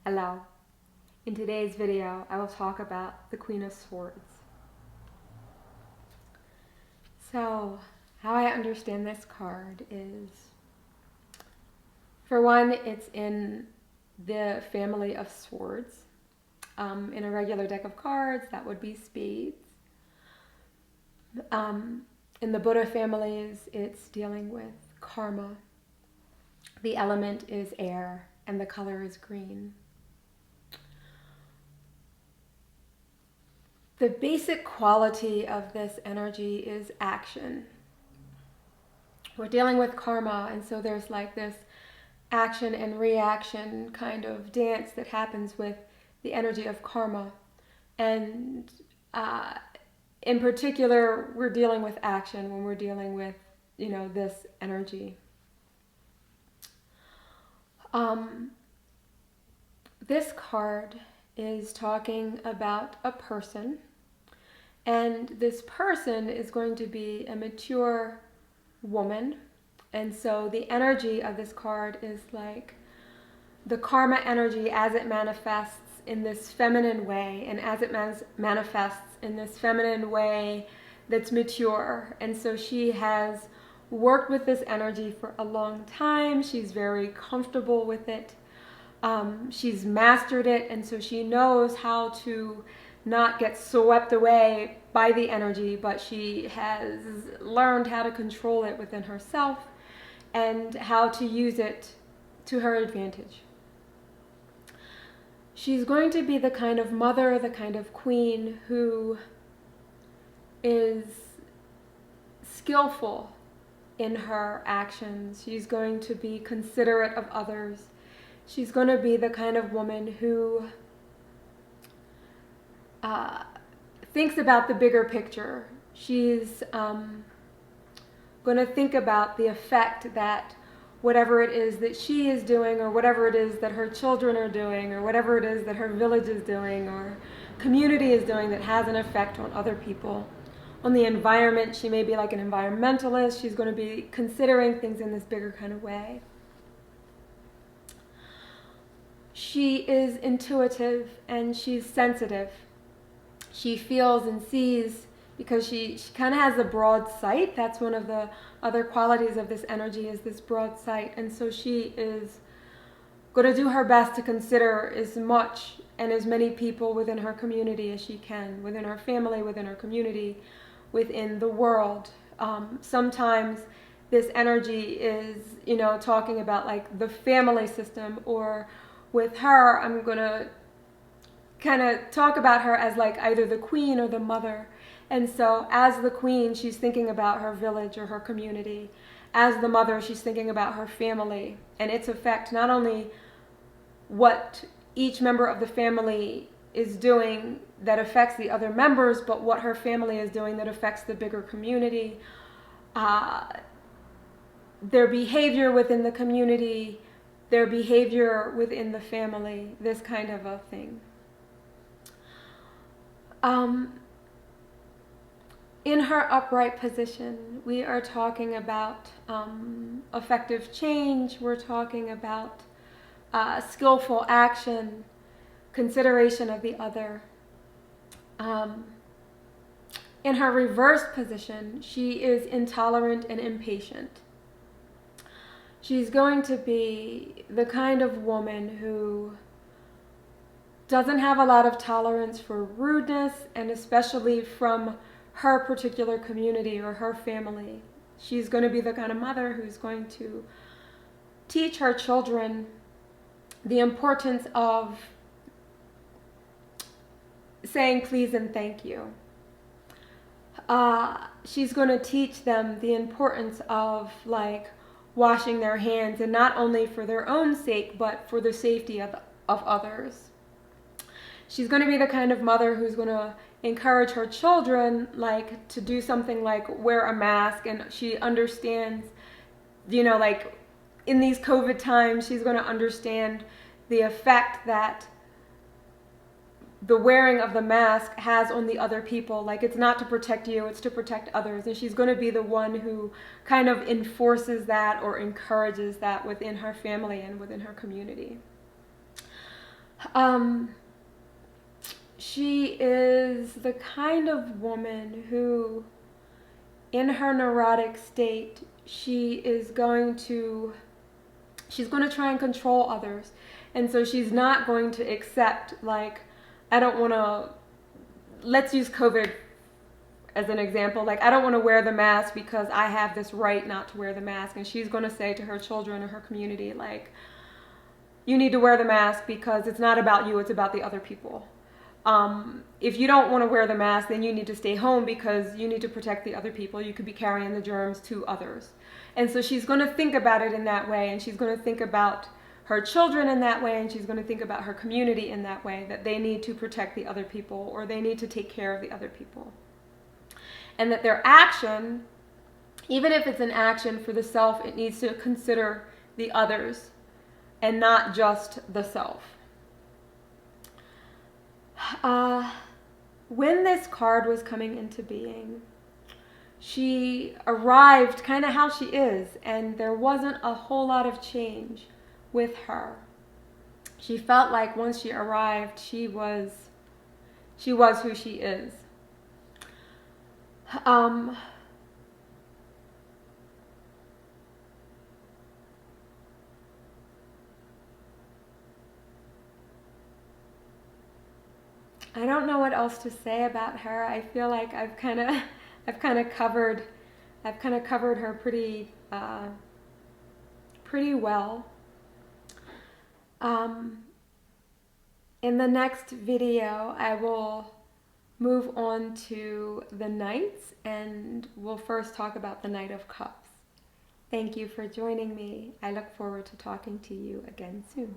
Hello. In today's video, I will talk about the Queen of Swords. So, how I understand this card is, for one, it's in the family of swords. In a regular deck of cards, that would be spades. In the Buddha families, it's dealing with karma. The element is air, and the color is green. The basic quality of this energy is action. We're dealing with karma, and so there's like this action and reaction kind of dance that happens with the energy of karma. And in particular, we're dealing with action when we're dealing with, this energy. This card is talking about a person, and this person is going to be a mature woman. And so the energy of this card is like the karma energy as it manifests in this feminine way, and as it manifests in this feminine way that's mature. And so she has worked with this energy for a long time. She's very comfortable with it. She's mastered it, and so she knows how to not get swept away by the energy, but she has learned how to control it within herself and how to use it to her advantage. She's going to be the kind of mother, the kind of queen who is skillful in her actions. She's going to be considerate of others. She's going to be the kind of woman who thinks about the bigger picture. She's going to think about the effect that whatever it is that she is doing, or whatever it is that her children are doing, or whatever it is that her village is doing, or community is doing, that has an effect on other people, on the environment. She may be like an environmentalist. She's going to be considering things in this bigger kind of way. She is intuitive and she's sensitive. She feels and sees because she kind of has a broad sight. That's one of the other qualities of this energy, is this broad sight. And so she is going to do her best to consider as much and as many people within her community as she can, within her family, within her community, within the world. Sometimes this energy is, talking about like the family system, or with her, I'm going to kind of talk about her as like either the queen or the mother. And so as the queen, she's thinking about her village or her community. As the mother, she's thinking about her family and its effect, not only what each member of the family is doing that affects the other members, but what her family is doing that affects the bigger community, their behavior within the community, their behavior within the family, this kind of a thing. In her upright position, we are talking about effective change. We're talking about skillful action, consideration of the other. In her reversed position, she is intolerant and impatient. She's going to be the kind of woman who doesn't have a lot of tolerance for rudeness, and especially from her particular community or her family. She's going to be the kind of mother who's going to teach her children the importance of saying please and thank you. She's going to teach them the importance of like washing their hands, and not only for their own sake, but for the safety of others. She's going to be the kind of mother who's going to encourage her children like to do something like wear a mask, and she understands, like in these COVID times, she's going to understand the effect that the wearing of the mask has on the other people. Like, it's not to protect you, it's to protect others. And she's going to be the one who kind of enforces that or encourages that within her family and within her community. Um, she is the kind of woman who, in her neurotic state, she's going to try and control others. And so she's not going to accept, like, I don't want to, let's use COVID as an example. Like, I don't want to wear the mask because I have this right not to wear the mask. And she's going to say to her children or her community, like, you need to wear the mask because it's not about you, it's about the other people. If you don't want to wear the mask, then you need to stay home because you need to protect the other people. You could be carrying the germs to others. And so she's going to think about it in that way, and she's going to think about her children in that way, and she's going to think about her community in that way, that they need to protect the other people or they need to take care of the other people. And that their action, even if it's an action for the self, it needs to consider the others and not just the self. When this card was coming into being, she arrived kind of how she is, and there wasn't a whole lot of change with her. She felt like once she arrived, she was who she is. I don't know what else to say about her. I feel like I've kind of covered her pretty well. In the next video, I will move on to the Knights, and we'll first talk about the Knight of Cups. Thank you for joining me. I look forward to talking to you again soon.